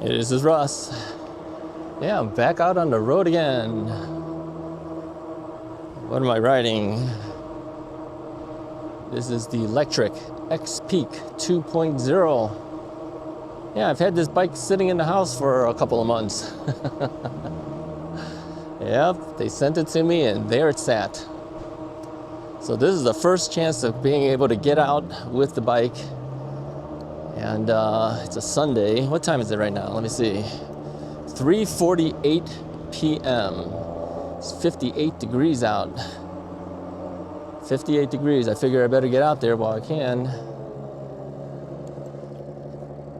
Hey, this is Russ. Yeah, I'm back out on the road again. What am I riding? This is the Lectric XPeak 2.0. Yeah, I've had this bike sitting in the house for a couple of months. Yep, they sent it to me and there it sat. So this is the first chance of being able to get out with the bike. And it's a Sunday. What time is it right now? Let me see. 3:48 p.m. It's 58 degrees out. 58 degrees. I figure I better get out there while I can.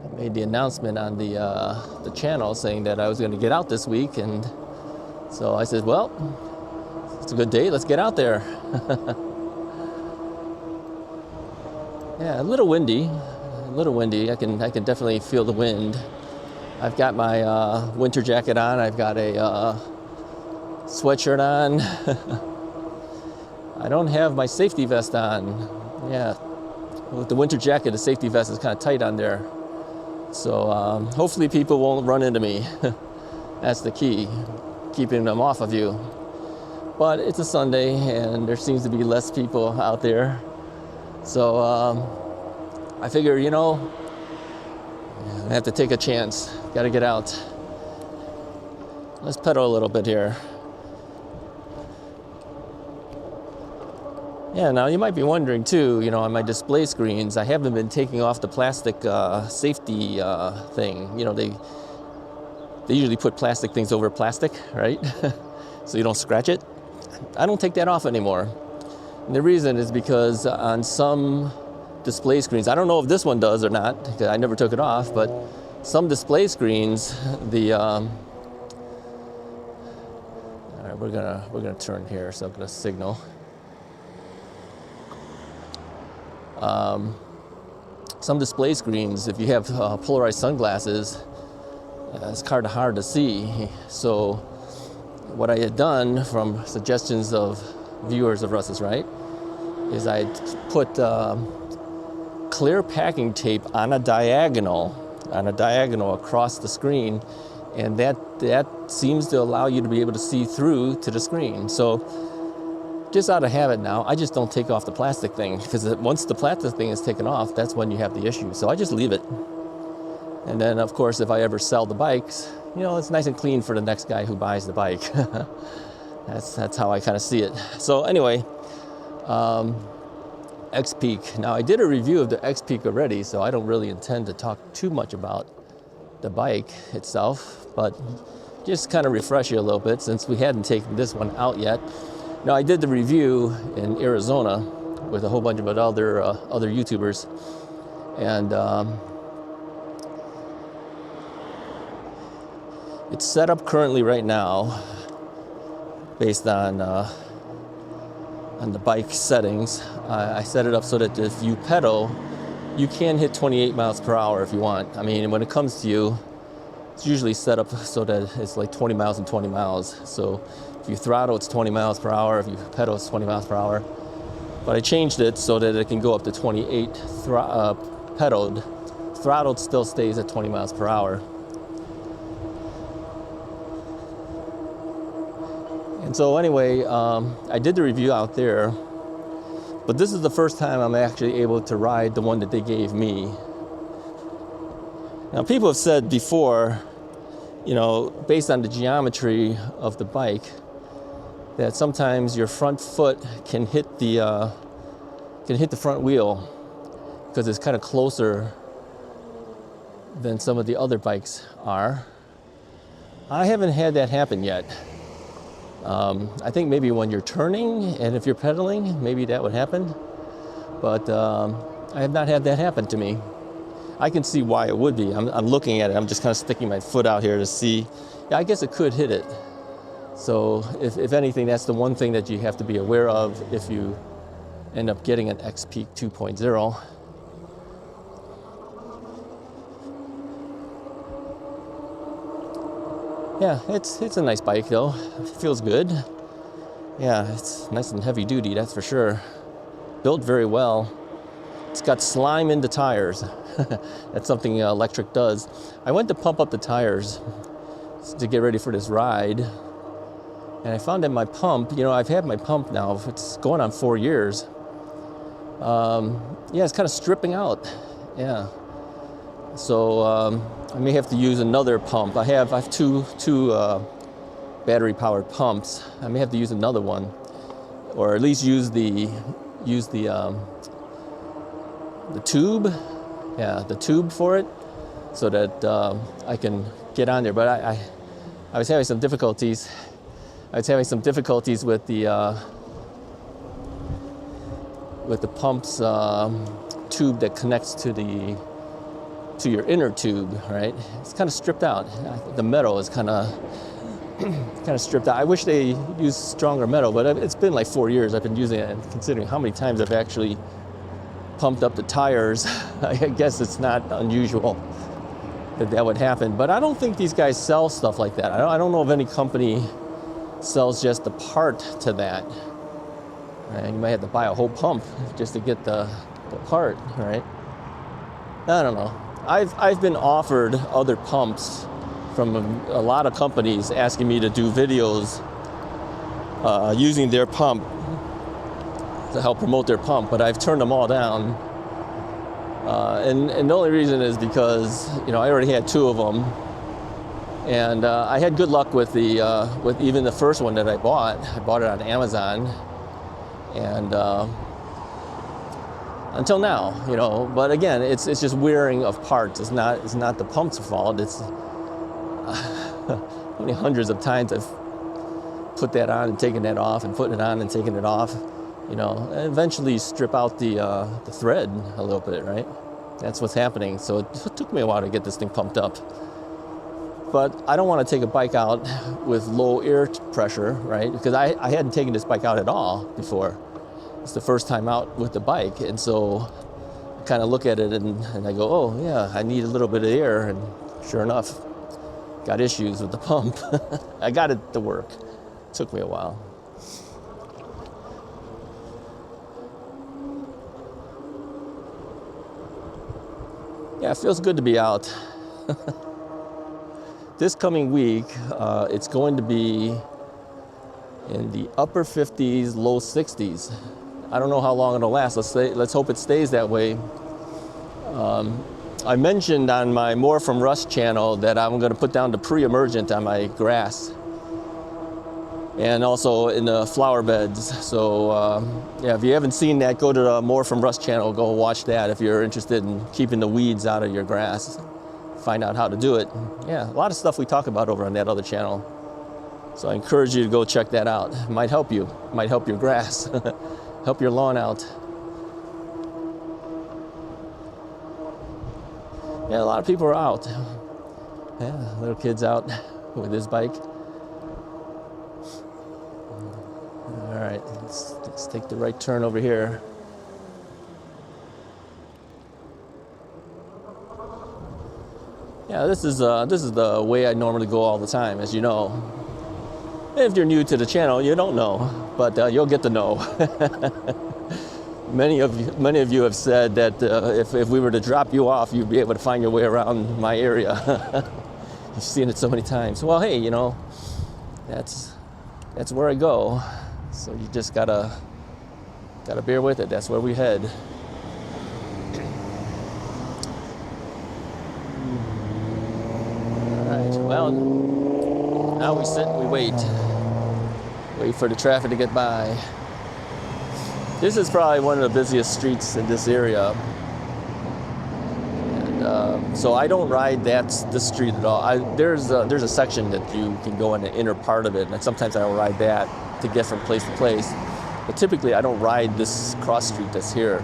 I made the announcement on the channel saying that I was going to get out this week, and so I said, well, it's a good day. Let's get out there. Yeah, a little windy. I can definitely feel the wind. I've got my winter jacket on. I've got a sweatshirt on. I don't have my safety vest on. Yeah, with the winter jacket, the safety vest is kind of tight on there. So hopefully people won't run into me. That's the key, keeping them off of you. But it's a Sunday and there seems to be less people out there. So I figure, you know, I have to take a chance. Got to get out. Let's pedal a little bit here. Yeah, now you might be wondering too, you know, on my display screens, I haven't been taking off the plastic safety thing. You know, they usually put plastic things over plastic, right? So you don't scratch it. I don't take that off anymore. And the reason is because on some display screens, I don't know if this one does or not, because I never took it off, but some display screens, the all right, we're gonna turn here, so I'm gonna signal. Some display screens, if you have polarized sunglasses, it's kind of hard to see. So what I had done, from suggestions of viewers of Russ's, right, is I put clear packing tape on a diagonal across the screen, and that seems to allow you to be able to see through to the screen. So just out of habit now, I just don't take off the plastic thing, because once the plastic thing is taken off, that's when you have the issue. So I just leave it. And then of course, if I ever sell the bikes, you know, it's nice and clean for the next guy who buys the bike. That's how I kind of see it. So anyway, XPeak. Now I did a review of the XPeak already, so I don't really intend to talk too much about the bike itself, but just kind of refresh you a little bit since we hadn't taken this one out yet. Now I did the review in Arizona with a whole bunch of other YouTubers, and it's set up currently right now based on the bike settings. I set it up so that if you pedal, you can hit 28 miles per hour if you want. I mean, when it comes to you, it's usually set up so that it's like 20 miles and 20 miles. So if you throttle, it's 20 miles per hour. If you pedal, it's 20 miles per hour. But I changed it so that it can go up to 28 pedaled. Throttled still stays at 20 miles per hour. And so anyway, I did the review out there, but this is the first time I'm actually able to ride the one that they gave me. Now people have said before, you know, based on the geometry of the bike, that sometimes your front foot can hit the front wheel because it's kind of closer than some of the other bikes are. I haven't had that happen yet. I think maybe when you're turning and if you're pedaling, maybe that would happen. But I have not had that happen to me. I can see why it would be. I'm looking at it. I'm just kind of sticking my foot out here to see. Yeah, I guess it could hit it. So if anything, that's the one thing that you have to be aware of if you end up getting an XPeak 2.0. Yeah, it's a nice bike though. It feels good. Yeah, it's nice and heavy duty, that's for sure. Built very well. it's got slime in the tires. That's something Lectric does. I went to pump up the tires to get ready for this ride, and I found that my pump, you know, I've had my pump now, it's going on 4 years. Yeah, it's kind of stripping out. Yeah. So I may have to use another pump. I have two battery powered pumps. I may have to use another one, or at least use the tube. Yeah, the tube for it, so that I can get on there. But I was having some difficulties. I was having some difficulties with the pump's tube that connects to your inner tube, right? It's kind of stripped out. The metal is kind of stripped out. I wish they used stronger metal, but it's been like 4 years I've been using it, and considering how many times I've actually pumped up the tires, I guess it's not unusual that would happen. But I don't think these guys sell stuff like that. I don't know if any company sells just the part to that. And you might have to buy a whole pump just to get the part, right? I don't know. I've been offered other pumps from a lot of companies asking me to do videos using their pump to help promote their pump, but I've turned them all down. And the only reason is because, you know, I already had 2 of them, and I had good luck with with even the first one that I bought. I bought it on Amazon, and until now, you know. But again, it's just wearing of parts. It's not the pump's fault. It's how many hundreds of times I've put that on and taken that off, and putting it on and taking it off. You know, and eventually you strip out the thread a little bit, right? That's what's happening. So it took me a while to get this thing pumped up. But I don't want to take a bike out with low air pressure, right? Because I hadn't taken this bike out at all before. It's the first time out with the bike. And so I kind of look at it and I go, oh yeah, I need a little bit of air. And sure enough, got issues with the pump. I got it to work. It took me a while. Yeah, it feels good to be out. This coming week, it's going to be in the upper 50s, low 60s. I don't know how long it'll last. Let's hope it stays that way. I mentioned on my More from Russ channel that I'm going to put down the pre-emergent on my grass, and also in the flower beds. So yeah, if you haven't seen that, go to the More from Russ channel, go watch that if you're interested in keeping the weeds out of your grass. Find out how to do it. Yeah, a lot of stuff we talk about over on that other channel. So I encourage you to go check that out. It might help you. It might help your grass, help your lawn out. Yeah, a lot of people are out. Yeah, little kids out with his bike. All right, let's take the right turn over here. Yeah, this is the way I normally go all the time, as you know. If you're new to the channel, you don't know, but you'll get to know. Many of you have said that if we were to drop you off, you'd be able to find your way around my area. You've seen it so many times. Well, hey, you know, that's where I go. So you just gotta bear with it. That's where we head. All right. Well, now we sit and we wait for the traffic to get by. This is probably one of the busiest streets in this area, and so I don't ride this street at all. There's a section that you can go in the inner part of it, and sometimes I will ride that to get from place to place. But typically, I don't ride this cross street that's here.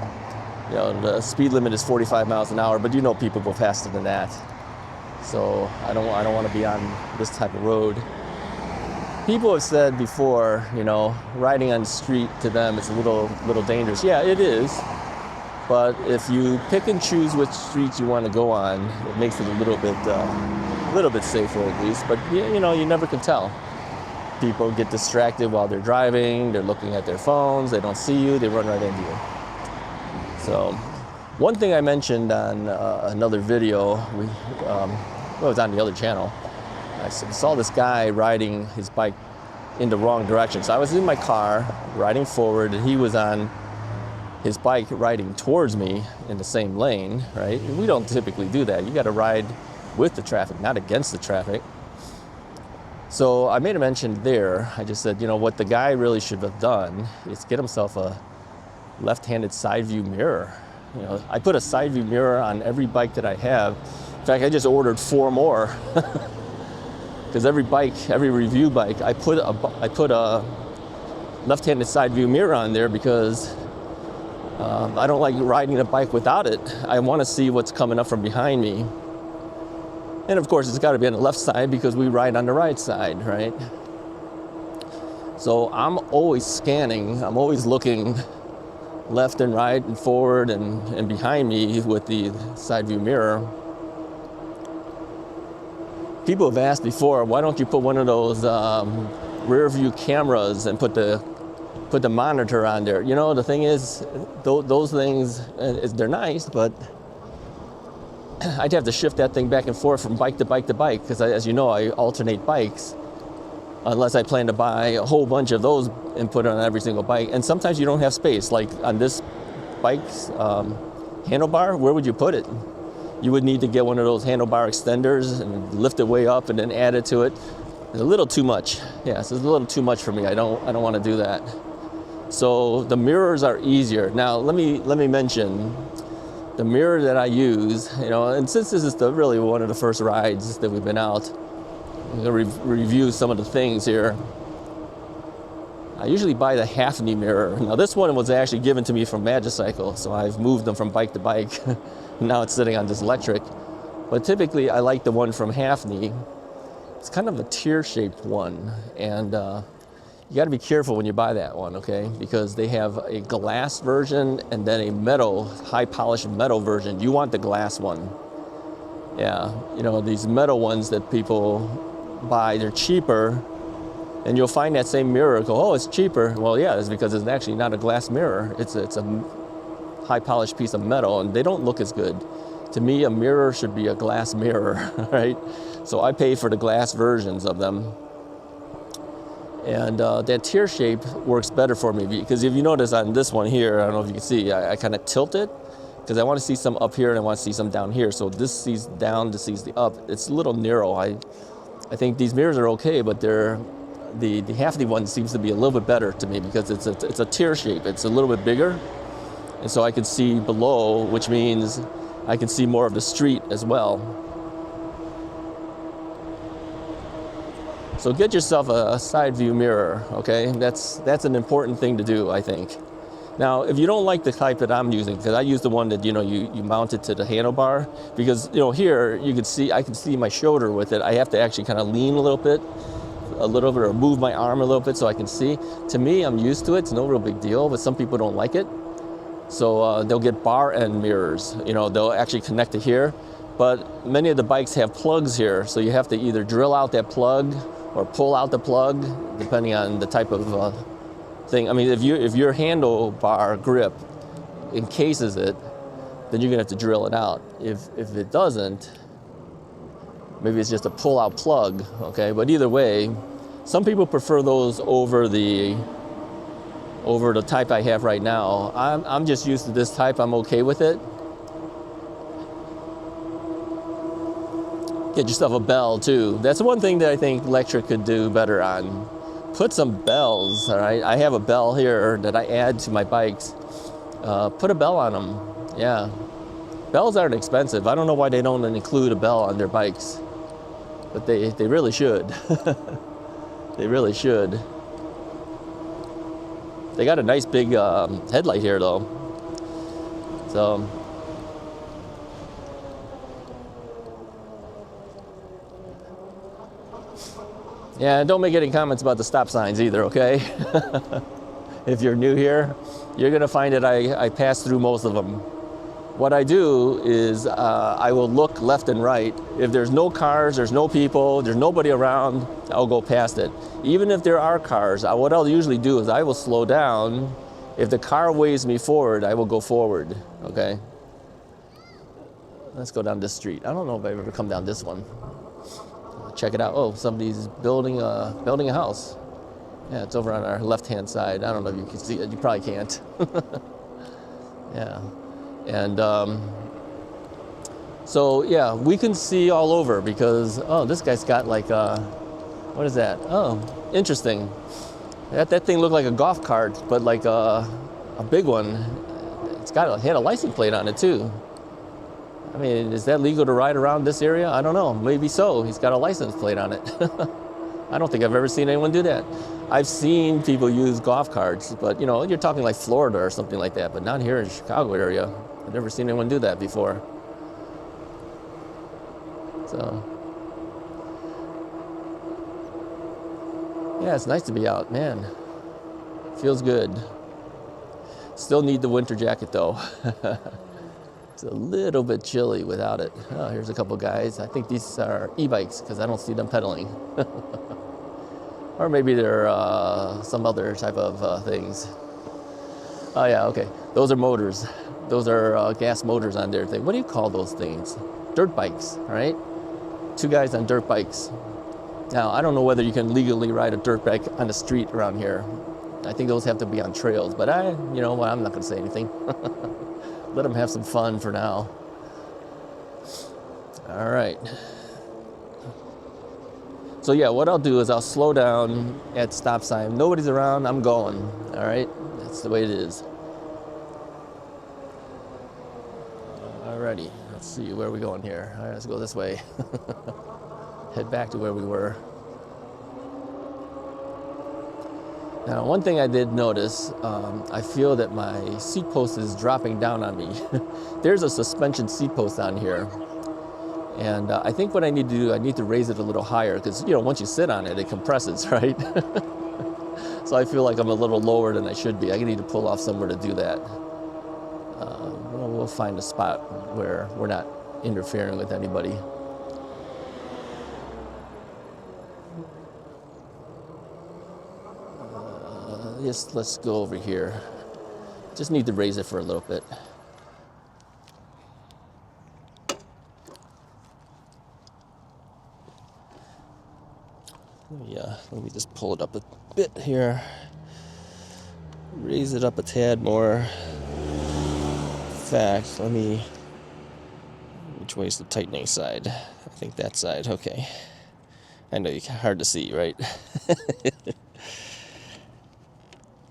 You know, the speed limit is 45 miles an hour, but you know people go faster than that. So I don't want to be on this type of road. People have said before, you know, riding on the street to them is a little dangerous. Yeah, it is. But if you pick and choose which streets you want to go on, it makes it a little bit safer at least. But you know, you never can tell. People get distracted while they're driving. They're looking at their phones. They don't see you. They run right into you. So One thing I mentioned on another video, it was on the other channel. I saw this guy riding his bike in the wrong direction. So I was in my car riding forward, and he was on his bike riding towards me in the same lane, right? And we don't typically do that. You got to ride with the traffic, not against the traffic. So I made a mention there. I just said, you know, what the guy really should have done is get himself a left-handed side view mirror. You know, I put a side view mirror on every bike that I have. In fact, I just ordered 4 more. Because every bike, every review bike, I put a left-handed side view mirror on there because I don't like riding a bike without it. I want to see what's coming up from behind me. And of course, it's got to be on the left side because we ride on the right side, right? So I'm always scanning. I'm always looking left and right and forward and behind me with the side view mirror. People have asked before, why don't you put one of those rear view cameras and put the monitor on there? You know, the thing is, those things, they're nice, but I'd have to shift that thing back and forth from bike to bike to bike, because as you know, I alternate bikes, unless I plan to buy a whole bunch of those and put it on every single bike. And sometimes you don't have space, like on this bike's handlebar, where would you put it? You would need to get one of those handlebar extenders and lift it way up and then add it to it. It's a little too much. Yes, it's a little too much for me. I don't want to do that. So the mirrors are easier. Now let me mention the mirror that I use. You know, and since this is really one of the first rides that we've been out, I'm going to review some of the things here. I usually buy the half-knee mirror. Now this one was actually given to me from Magicycle, so I've moved them from bike to bike. Now it's sitting on this Lectric. But typically I like the one from half-knee. It's kind of a tear-shaped one, and you got to be careful when you buy that one, okay? Because they have a glass version and then a metal, high-polished metal version. You want the glass one. Yeah, you know, these metal ones that people buy, they're cheaper, and you'll find that same mirror, go, oh, it's cheaper. Well, yeah, it's because it's actually not a glass mirror. It's a high-polished piece of metal, and they don't look as good. To me, a mirror should be a glass mirror, right? So I pay for the glass versions of them. And that tear shape works better for me, because if you notice on this one here, I don't know if you can see, I kind of tilt it because I want to see some up here and I want to see some down here. So this sees down, this sees the up. It's a little narrow. I think these mirrors are okay, but the half-knee one seems to be a little bit better to me because it's a tear shape. It's a little bit bigger, and so I can see below, which means I can see more of the street as well. So get yourself a side view mirror, okay? That's an important thing to do, I think. Now, if you don't like the type that I'm using, because I use the one that, you know, you mount it to the handlebar, because, you know, here you can see, I can see my shoulder with it. I have to actually kind of lean a little bit, or move my arm a little bit so I can see. To me, I'm used to it. It's no real big deal, but some people don't like it. So they'll get bar end mirrors. You know, they'll actually connect to here. But many of the bikes have plugs here, so you have to either drill out that plug or pull out the plug, depending on the type of thing. I mean, if your handlebar grip encases it, then you're gonna have to drill it out. If it doesn't, maybe it's just a pull-out plug, okay? But either way, some people prefer those over the type I have right now. I'm just used to this type. I'm okay with it. Get yourself a bell too. That's one thing that I think Lectric could do better on. Put some bells, all right? I have a bell here that I add to my bikes. Put a bell on them, yeah. Bells aren't expensive. I don't know why they don't include a bell on their bikes, but they really should. They really should. They got a nice big headlight here though. So. Yeah, don't make any comments about the stop signs either, okay? If you're new here, you're gonna find that I pass through most of them. What I do is I will look left and right. If there's no cars, there's no people, there's nobody around, I'll go past it. Even if there are cars, what I'll usually do is I will slow down. If the car waves me forward, I will go forward, okay? Let's go down this street. I don't know if I've ever come down this one. Check it out. Oh, somebody's building a house. Yeah, it's over on our left-hand side. I don't know if you can see it. You probably can't. Yeah. And so, yeah, we can see all over because, oh, this guy's got like, what is that? Oh, interesting. That thing looked like a golf cart, but like a big one. It had a license plate on it too. I mean, is that legal to ride around this area? I don't know. Maybe so. He's got a license plate on it. I don't think I've ever seen anyone do that. I've seen people use golf carts, but you know, you're talking like Florida or something like that, but not here in the Chicago area. I've never seen anyone do that before. So, yeah, it's nice to be out, man. Feels good. Still need the winter jacket though. It's a little bit chilly without it. Oh, here's a couple guys. I think these are e-bikes because I don't see them pedaling. Or maybe they're some other type of things. Oh yeah, okay. Those are motors. Those are gas motors on their thing. What do you call those things? Dirt bikes, right? Two guys on dirt bikes. Now, I don't know whether you can legally ride a dirt bike on the street around here. I think those have to be on trails, but you know what, I'm not gonna say anything. Let them have some fun for now. All right. So yeah, what I'll do is I'll slow down at stop sign. Nobody's around, I'm going. All right, that's the way it is. Alrighty, let's see, where are we going here? All right, let's go this way. Head back to where we were. Now, one thing I did notice, I feel that my seat post is dropping down on me. There's a suspension seat post on here. And I think what I need to do, I need to raise it a little higher because, you know, once you sit on it, it compresses, right? So I feel like I'm a little lower than I should be. I need to pull off somewhere to do that. We'll find a spot where we're not interfering with anybody. Let's go over here. Just need to raise it for a little bit. Yeah, let me just pull it up a bit here. Raise it up a tad more. In fact, which way is the tightening side? I think that side, okay. I know it's hard to see, right?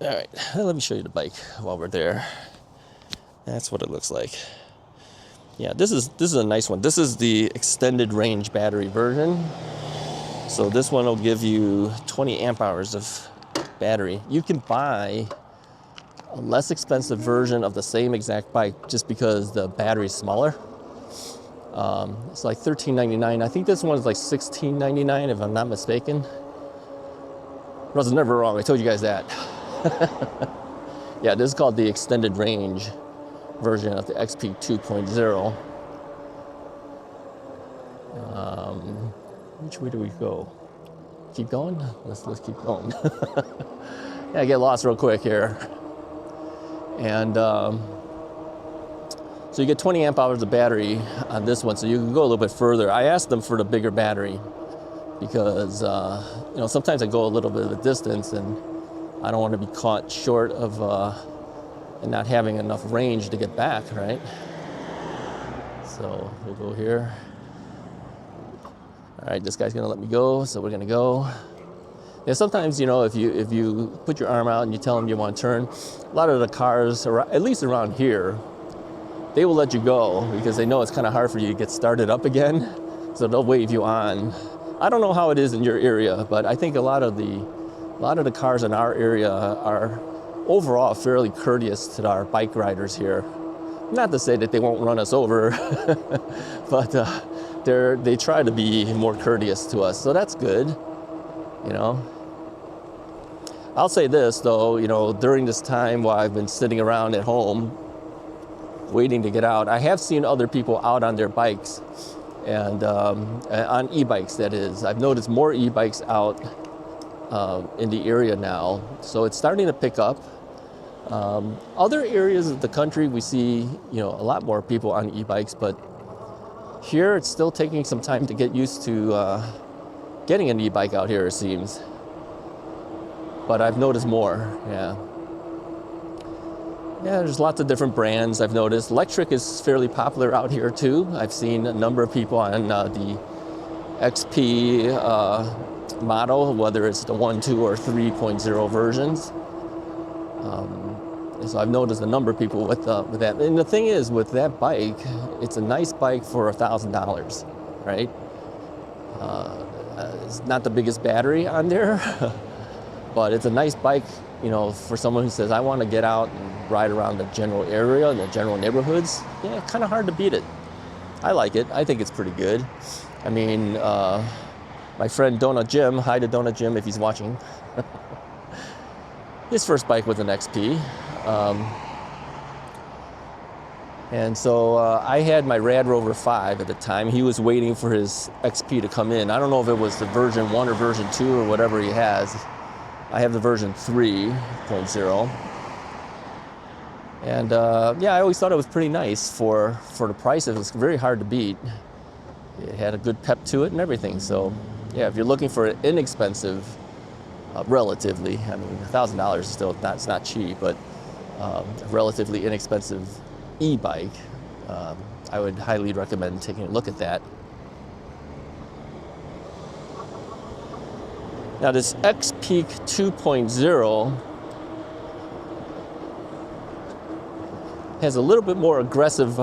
All right, let me show you the bike while we're there. That's what it looks like. Yeah, this is a nice one. This is the extended range battery version. So this one will give you 20 amp hours of battery. You can buy a less expensive version of the same exact bike just because the battery's smaller. It's like $13.99. I think this one is like $16.99 if I'm not mistaken. Russ is never wrong. I told you guys that. Yeah, this is called the extended range version of the XPeak 2.0. Which way do we go? Keep going? Let's keep going. Yeah, I get lost real quick here. And so you get 20 amp hours of battery on this one, so you can go a little bit further. I asked them for the bigger battery because you know, sometimes I go a little bit of a distance and I don't want to be caught short of and not having enough range to get back, right? So we'll go here. All right, this guy's gonna let me go, so we're gonna go. Yeah, sometimes, you know, if you put your arm out and you tell them you want to turn, a lot of the cars, at least around here, they will let you go because they know it's kind of hard for you to get started up again, so they'll wave you on. I don't know how it is in your area, but I think a lot of the cars in our area are overall fairly courteous to our bike riders here. Not to say that they won't run us over, but they try to be more courteous to us, so that's good, you know. I'll say this though, you know, during this time while I've been sitting around at home waiting to get out, I have seen other people out on their bikes and on e-bikes, that is. I've noticed more e-bikes out in the area now, so it's starting to pick up. Other areas of the country we see, you know, a lot more people on e-bikes, but Here, it's still taking some time to get used to getting an e-bike out here, it seems. But I've noticed more, yeah. Yeah, there's lots of different brands I've noticed. Lectric is fairly popular out here too. I've seen a number of people on the XP model, whether it's the 1, 2, or 3.0 versions. So I've noticed a number of people with that. And the thing is, with that bike, it's a nice bike for $1,000, right? It's not the biggest battery on there, but it's a nice bike, you know, for someone who says, I want to get out and ride around the general area and the general neighborhoods. Yeah, kind of hard to beat it. I like it. I think it's pretty good. I mean, my friend Donut Jim, hi to Donut Jim if he's watching. His first bike was an XP. And so I had my Rad Rover 5 at the time. He was waiting for his XP to come in. I don't know if it was the version 1 or version 2 or whatever he has. I have the version 3.0. And yeah, I always thought it was pretty nice for the price. It was very hard to beat. It had a good pep to it and everything. So yeah, if you're looking for an inexpensive, relatively, I mean, $1,000 is still it's not cheap, but a relatively inexpensive e-bike, I would highly recommend taking a look at that. Now this XPeak 2.0 has a little bit more aggressive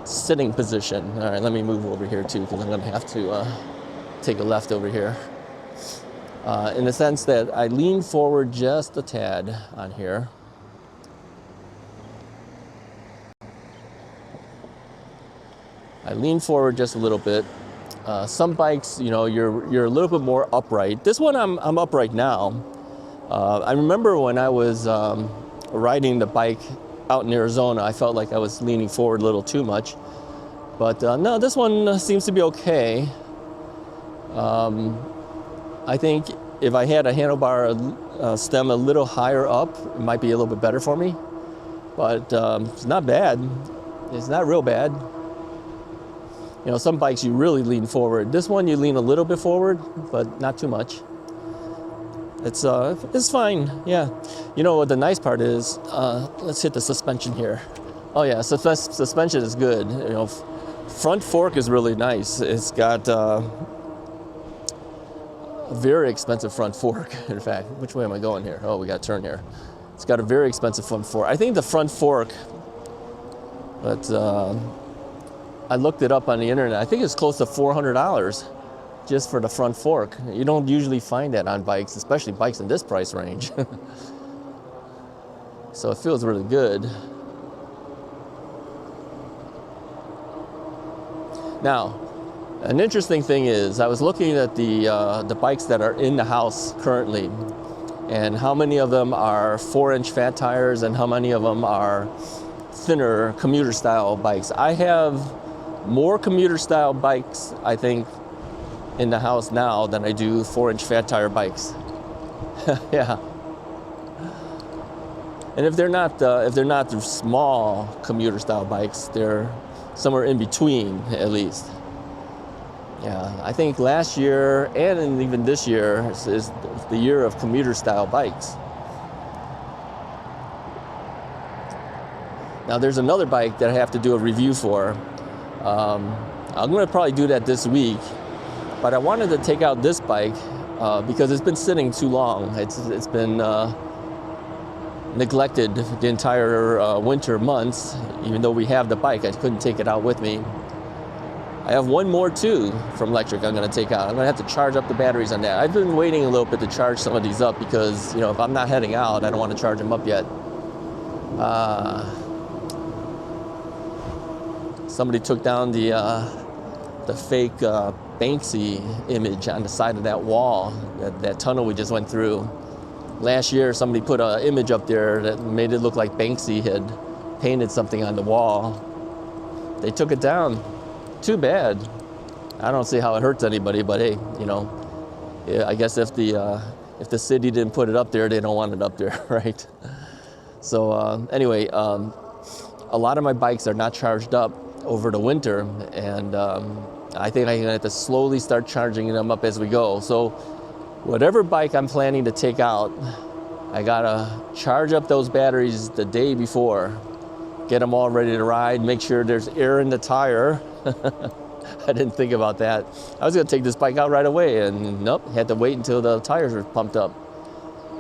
sitting position. All right, let me move over here too, because I'm going to have to take a left over here. In the sense that I lean forward just a tad on here. I lean forward just a little bit. Some bikes, you know, you're a little bit more upright. This one I'm upright now. I remember when I was riding the bike out in Arizona, I felt like I was leaning forward a little too much. But no, this one seems to be okay. I think if I had a handlebar stem a little higher up, it might be a little bit better for me. But it's not bad. It's not real bad. You know, some bikes you really lean forward. This one you lean a little bit forward, but not too much. It's fine, yeah. You know what the nice part is? Let's hit the suspension here. Oh yeah, suspension is good. You know, front fork is really nice. It's got a very expensive front fork. In fact, which way am I going here? Oh, we got to turn here. It's got a very expensive front fork. I think the front fork, but I looked it up on the internet. I think it's close to $400 just for the front fork. You don't usually find that on bikes, especially bikes in this price range. So it feels really good. Now, an interesting thing is, I was looking at the bikes that are in the house currently, and how many of them are 4-inch fat tires and how many of them are thinner commuter style bikes. I have more commuter style bikes, I think, in the house now than I do 4-inch fat tire bikes. Yeah. And if they're not the small commuter style bikes, they're somewhere in between at least. Yeah, I think last year and even this year is the year of commuter style bikes. Now there's another bike that I have to do a review for. I'm going to probably do that this week, but I wanted to take out this bike because it's been sitting too long. It's been neglected the entire winter months. Even though we have the bike, I couldn't take it out with me. I have one more too from Lectric I'm going to take out. I'm going to have to charge up the batteries on that. I've been waiting a little bit to charge some of these up because, you know, if I'm not heading out, I don't want to charge them up yet. Somebody took down the fake Banksy image on the side of that wall, that tunnel we just went through. Last year, somebody put an image up there that made it look like Banksy had painted something on the wall. They took it down. Too bad. I don't see how it hurts anybody, but hey, you know, I guess if the city didn't put it up there, they don't want it up there, right? So anyway, a lot of my bikes are not charged up. over the winter, and I think I'm gonna have to slowly start charging them up as we go. So whatever bike I'm planning to take out, I gotta charge up those batteries the day before, get them all ready to ride, make sure there's air in the tire. I didn't think about that. I was gonna take this bike out right away, and nope, had to wait until the tires were pumped up.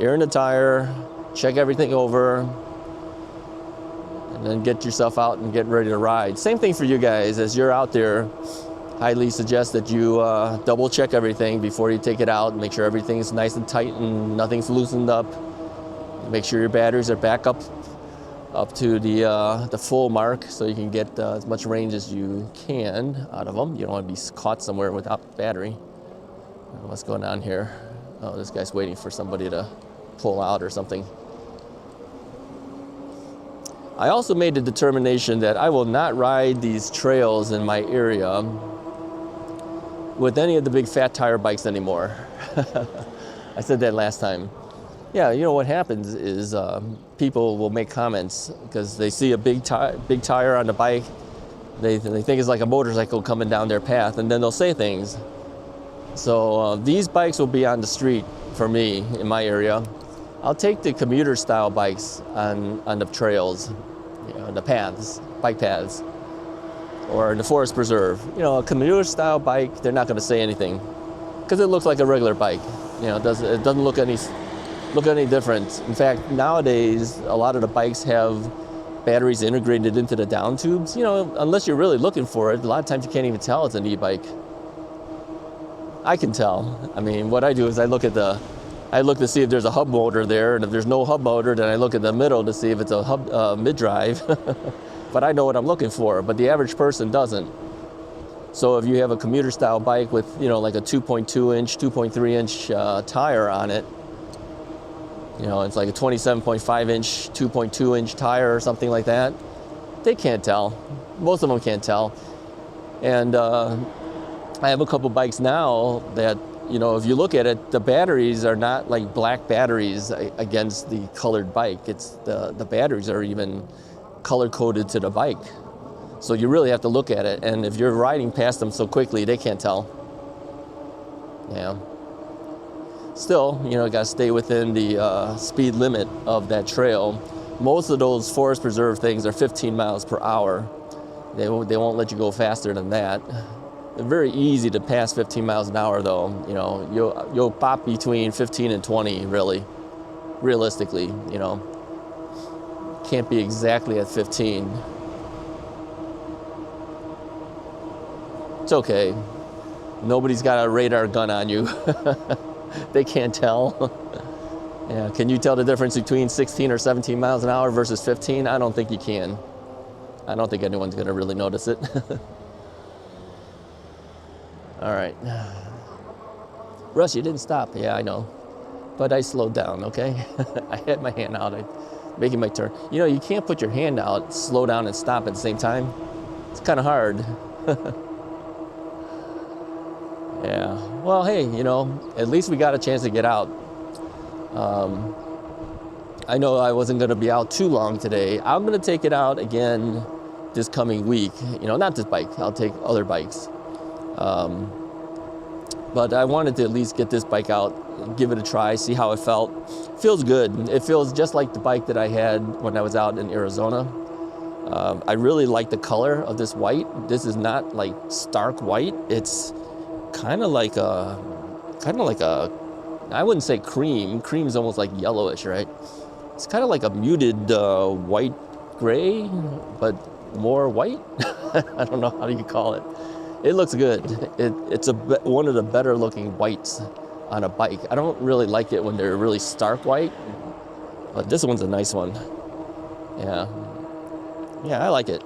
Air in the tire, check everything over, and then get yourself out and get ready to ride. Same thing for you guys. As you're out there, highly suggest that you double check everything before you take it out. Make sure everything's nice and tight and nothing's loosened up. Make sure your batteries are back up to the full mark, so you can get as much range as you can out of them. You don't want to be caught somewhere without battery. What's going on here? Oh, this guy's waiting for somebody to pull out or something. I also made the determination that I will not ride these trails in my area with any of the big fat tire bikes anymore. I said that last time. Yeah, you know what happens is people will make comments because they see a big tire on the bike. They think it's like a motorcycle coming down their path, and then they'll say things. So these bikes will be on the street for me in my area. I'll take the commuter style bikes on the trails, you know, the paths, bike paths, or in the forest preserve. You know, a commuter style bike, they're not going to say anything because it looks like a regular bike. You know, it doesn't look any different. In fact, nowadays a lot of the bikes have batteries integrated into the down tubes. You know, unless you're really looking for it, a lot of times you can't even tell it's an e-bike. I can tell. I mean, what I do is I look to see if there's a hub motor there, and if there's no hub motor, then I look at the middle to see if it's a hub mid-drive. But I know what I'm looking for, but the average person doesn't. So if you have a commuter style bike with, you know, like a 2.2 inch, 2.3 inch tire on it, you know, it's like a 27.5 inch, 2.2 inch tire or something like that, they can't tell. Most of them can't tell. And I have a couple bikes now that, you know, if you look at it, the batteries are not like black batteries against the colored bike. It's the batteries are even color coded to the bike. So you really have to look at it. And if you're riding past them so quickly, they can't tell. Yeah. Still, you know, you gotta stay within the speed limit of that trail. Most of those forest preserve things are 15 miles per hour. They won't let you go faster than that. They're very easy to pass 15 miles an hour though. You know, you'll pop between 15 and 20 really, realistically, you know. Can't be exactly at 15. It's okay. Nobody's got a radar gun on you. They can't tell. Yeah, can you tell the difference between 16 or 17 miles an hour versus 15? I don't think you can. I don't think anyone's gonna really notice it. All right. Russ, you didn't stop. Yeah, I know. But I slowed down, okay? I had my hand out, making my turn. You know, you can't put your hand out, slow down and stop at the same time. It's kind of hard. Yeah, well, hey, you know, at least we got a chance to get out. I know I wasn't gonna be out too long today. I'm gonna take it out again this coming week. You know, not this bike, I'll take other bikes. But I wanted to at least get this bike out, give it a try, see how it felt. Feels good. It feels just like the bike that I had when I was out in Arizona. I really like the color of this white. This is not like stark white. It's kind of like a, I wouldn't say cream. Cream is almost like yellowish, right? It's kind of like a muted white gray, but more white. I don't know how you call it. It looks good. It's one of the better looking whites on a bike. I don't really like it when they're really stark white, but this one's a nice one. Yeah. Yeah, I like it.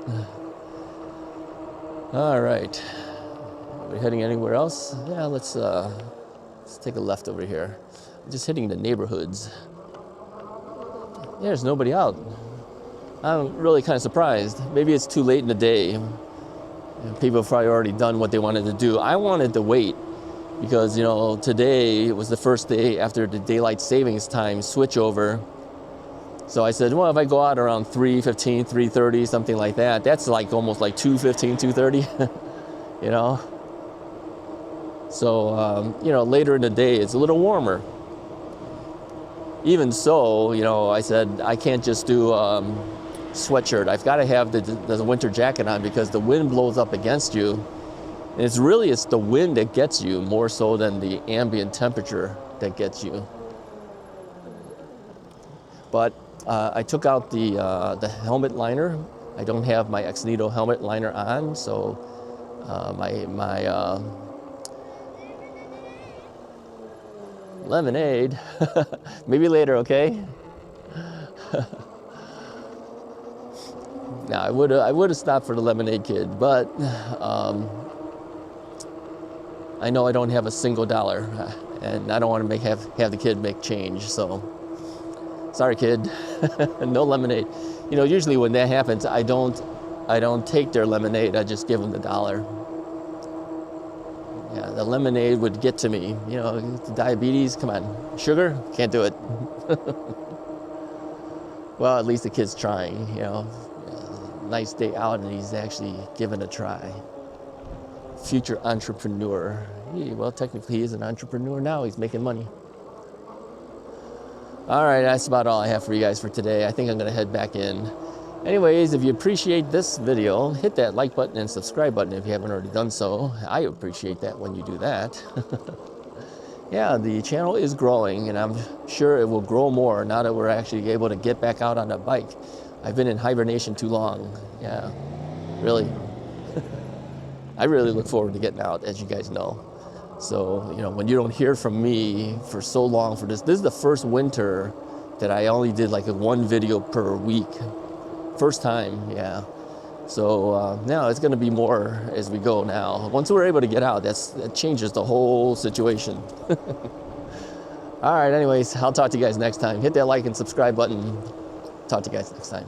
All right. Are we heading anywhere else? Yeah, let's take a left over here. I'm just hitting the neighborhoods. There's nobody out. I'm really kind of surprised. Maybe it's too late in the day. People have probably already done what they wanted to do. I wanted to wait because, you know, today was the first day after the daylight savings time switchover. So I said, well, if I go out around 3:15, 3:30, something like that, that's like almost like 2:15, 2:30, you know. So, you know, later in the day, it's a little warmer. Even so, you know, I said, I can't just do sweatshirt. I've got to have the winter jacket on because the wind blows up against you. And it's the wind that gets you more so than the ambient temperature that gets you. But I took out the helmet liner. I don't have my X-Needle helmet liner on, so my lemonade, maybe later, okay? Now I would have stopped for the lemonade kid, but I know I don't have a single dollar, and I don't want to have the kid make change. So sorry, kid, no lemonade. You know, usually when that happens, I don't take their lemonade. I just give them the $1. Yeah, the lemonade would get to me. You know, diabetes, come on. Sugar, can't do it. Well, at least the kid's trying, you know. Nice day out and he's actually given a try. Future entrepreneur. Well, technically he is an entrepreneur now. He's making money. All right, that's about all I have for you guys for today. I think I'm going to head back in. Anyways, if you appreciate this video, hit that like button and subscribe button if you haven't already done so. I appreciate that when you do that. Yeah, the channel is growing, and I'm sure it will grow more now that we're actually able to get back out on a bike. I've been in hibernation too long. Yeah, really. I really look forward to getting out, as you guys know. So, you know, when you don't hear from me for so long for this is the first winter that I only did like one video per week. First time, yeah. So now it's going to be more as we go now. Once we're able to get out, that changes the whole situation. All right, anyways, I'll talk to you guys next time. Hit that like and subscribe button. Talk to you guys next time.